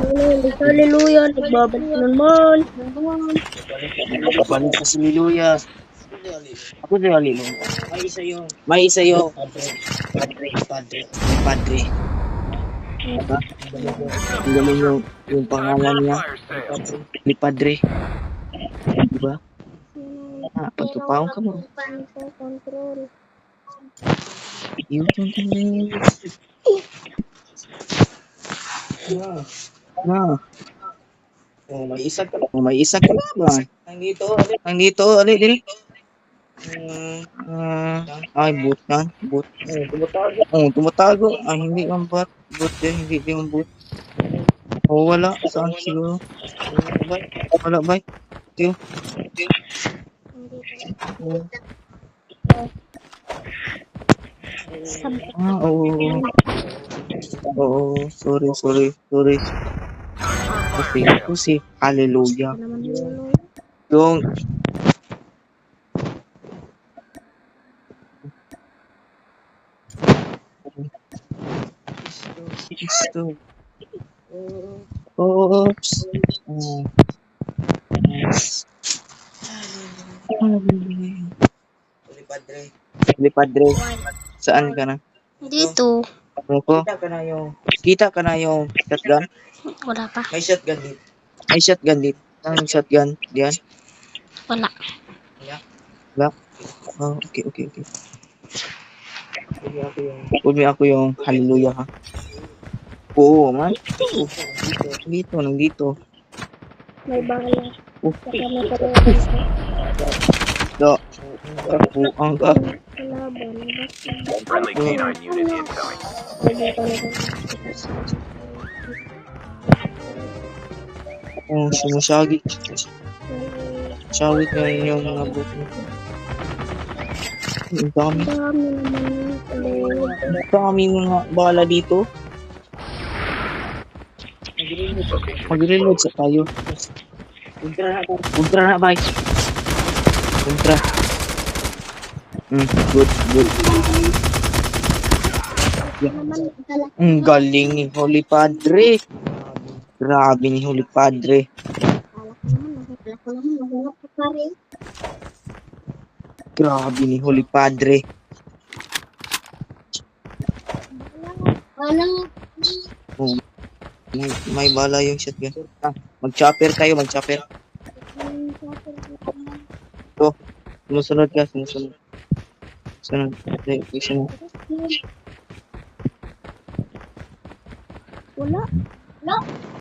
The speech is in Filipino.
Hallelujah, nagbabalik na naman. Balik sa Hallelujah. Ako si Hallelujah. May isa yung padre. Diba? Ang galing yung pangalan niya. Ni Padre. Diba? Pagtupaon ka mo. Control. Yung na. May isa ka na ba? Nandito, dili. Ay, boot na. Boot. Tumatago. Ay, hindi ang bot. Boot din, hindi yung boot. Oh, wala. Saan siguro? Wala ba? Tiyo. Oo. Oo, sorry. Ako si Hallelujah. Yung Kristo. Oops. Holy Padre. Saan ka na? Dito. Ano ko? Kita ka na yung shotgun? Wala pa. May shotgun dito. Ang shotgun diyan? Wala. Wala? Oh, okay. Huwag mo ako yung hallelujah ha. Oo, man. Nandito. May bala. Oh, Saka may kalaban. kapuang ka. Kalaban. Friendly canine unit incoming. Oh, sumasagit. Sagit na yung mga buto. Ang dami. Ang dami mga bala dito. Mag-reload sa tayo. Ultra na, bye. Ultra. Good. Galing ni Holy Padre. Grabe ni Holy Padre. Grabe ni Holy Padre. Oh, may bala yung shotgun. Mag-chopper tayo. So, sumusunod ka. Sunod. Wala.